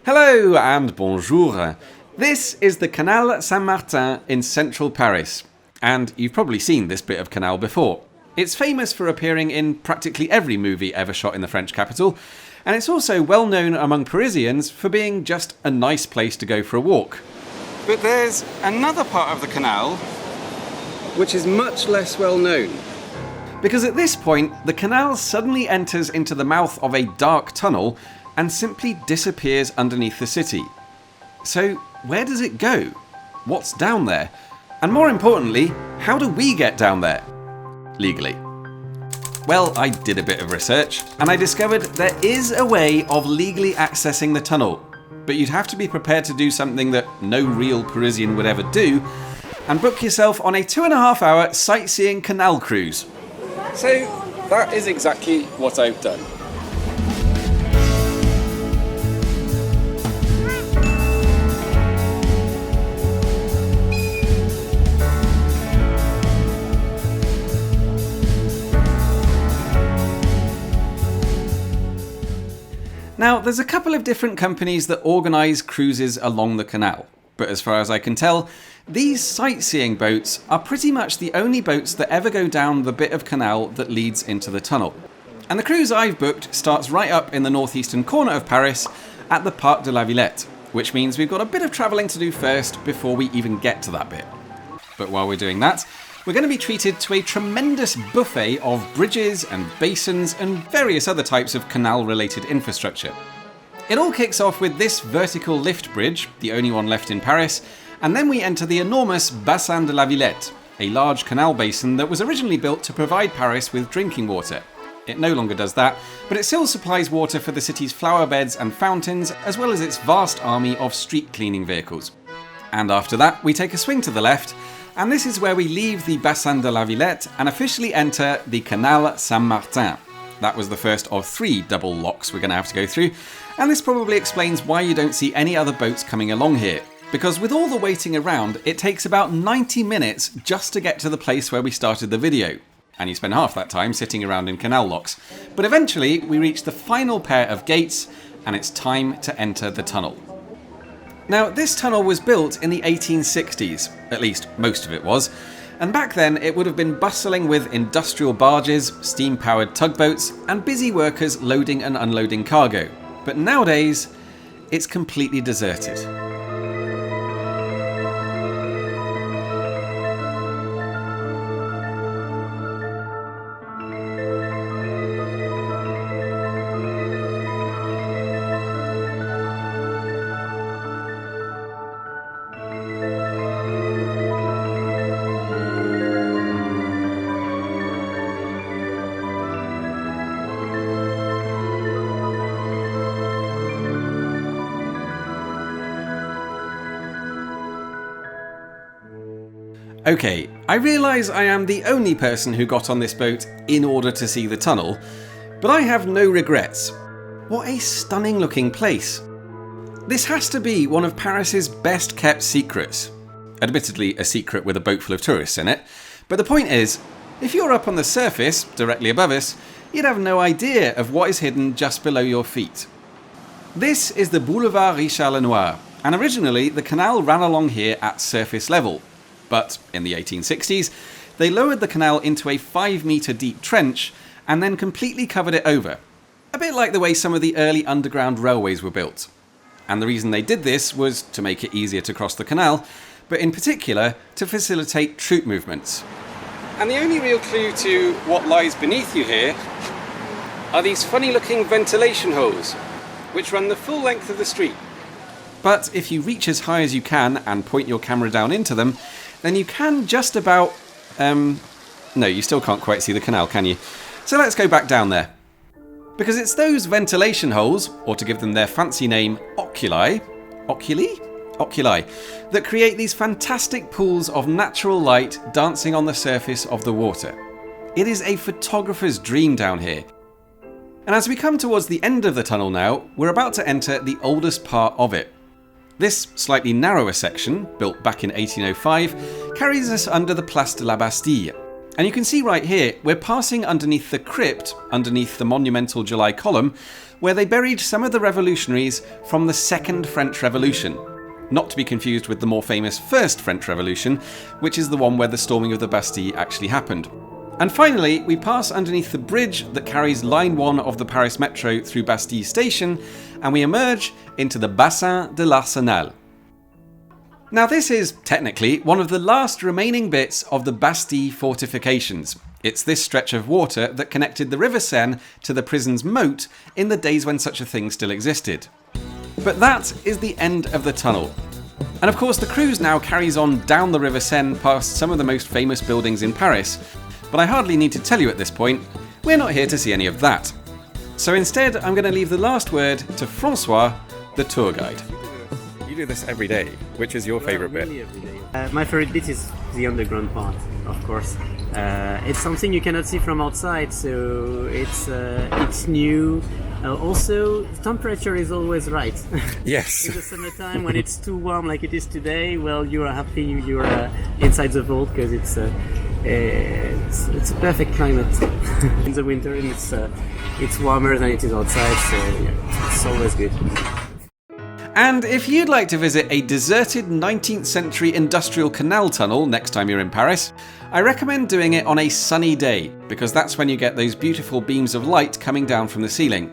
Hello and bonjour. This is the Canal Saint-Martin in central Paris, and you've probably seen this bit of canal before. It's famous for appearing in practically every movie ever shot in the French capital, and it's also well known among Parisians for being just a nice place to go for a walk. But there's another part of the canal which is much less well known. Because at this point, the canal suddenly enters into the mouth of a dark tunnel and simply disappears underneath the city. So, where does it go? What's down there? And more importantly, how do we get down there? Legally. Well, I did a bit of research, and I discovered there is a way of legally accessing the tunnel, but you'd have to be prepared to do something that no real Parisian would ever do, and book yourself on a 2.5-hour sightseeing canal cruise. So, that is exactly what I've done. Now, there's a couple of different companies that organise cruises along the canal, but as far as I can tell, these sightseeing boats are pretty much the only boats that ever go down the bit of canal that leads into the tunnel. And the cruise I've booked starts right up in the northeastern corner of Paris at the Parc de la Villette, which means we've got a bit of travelling to do first before we even get to that bit. But while we're doing that, we're going to be treated to a tremendous buffet of bridges and basins and various other types of canal-related infrastructure. It all kicks off with this vertical lift bridge, the only one left in Paris, and then we enter the enormous Bassin de la Villette, a large canal basin that was originally built to provide Paris with drinking water. It no longer does that, but it still supplies water for the city's flower beds and fountains, as well as its vast army of street cleaning vehicles. And after that, we take a swing to the left, and this is where we leave the Bassin de la Villette and officially enter the Canal Saint-Martin. That was the first of 3 double locks we're going to have to go through, and this probably explains why you don't see any other boats coming along here. Because with all the waiting around, it takes about 90 minutes just to get to the place where we started the video. And you spend half that time sitting around in canal locks. But eventually, we reach the final pair of gates, and it's time to enter the tunnel. Now, this tunnel was built in the 1860s, at least most of it was, and back then it would have been bustling with industrial barges, steam-powered tugboats, and busy workers loading and unloading cargo. But nowadays, it's completely deserted. Okay, I realise I am the only person who got on this boat in order to see the tunnel, but I have no regrets. What a stunning looking place. This has to be one of Paris's best kept secrets. Admittedly, a secret with a boat full of tourists in it, but the point is, if you're up on the surface, directly above us, you'd have no idea of what is hidden just below your feet. This is the Boulevard Richard Lenoir, and originally the canal ran along here at surface level. But in the 1860s, they lowered the canal into a 5-metre deep trench and then completely covered it over. A bit like the way some of the early underground railways were built. And the reason they did this was to make it easier to cross the canal, but in particular to facilitate troop movements. And the only real clue to what lies beneath you here are these funny looking ventilation holes, which run the full length of the street. But if you reach as high as you can and point your camera down into them, then you can just about... no, you still can't quite see the canal, can you? So let's go back down there. Because it's those ventilation holes, or to give them their fancy name, oculi, that create these fantastic pools of natural light dancing on the surface of the water. It is a photographer's dream down here. And as we come towards the end of the tunnel now, we're about to enter the oldest part of it. This slightly narrower section, built back in 1805, carries us under the Place de la Bastille, And you can see right here, we're passing underneath the crypt, underneath the monumental July column, where they buried some of the revolutionaries from the Second French Revolution. Not to be confused with the more famous First French Revolution, which is the one where the storming of the Bastille actually happened. And finally, we pass underneath the bridge that carries Line 1 of the Paris Metro through Bastille Station, and we emerge into the Bassin de l'Arsenal. Now this is, technically, one of the last remaining bits of the Bastille fortifications. It's this stretch of water that connected the River Seine to the prison's moat in the days when such a thing still existed. But that is the end of the tunnel. And of course the cruise now carries on down the River Seine past some of the most famous buildings in Paris, but I hardly need to tell you at this point, we're not here to see any of that. So instead I'm going to leave the last word to Francois, the tour guide. You do this every day. Which is your favourite bit? Every day. My favourite bit is the underground part, of course. It's something you cannot see from outside, so it's new. Also, the temperature is always right. Yes. In the summertime, when it's too warm like it is today, well, you are happy you're inside the vault because it's a perfect climate. In the winter, it's warmer than it is outside, so yeah, it's always good. And if you'd like to visit a deserted 19th century industrial canal tunnel next time you're in Paris, I recommend doing it on a sunny day, because that's when you get those beautiful beams of light coming down from the ceiling.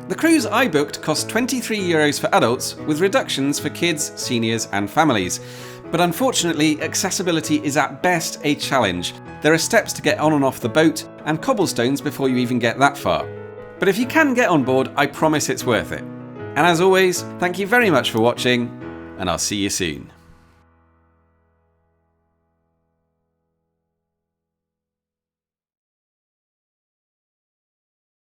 The cruise I booked cost €23 for adults, with reductions for kids, seniors and families. But unfortunately, accessibility is at best a challenge. There are steps to get on and off the boat, and cobblestones before you even get that far. But if you can get on board, I promise it's worth it. And as always, thank you very much for watching, and I'll see you soon.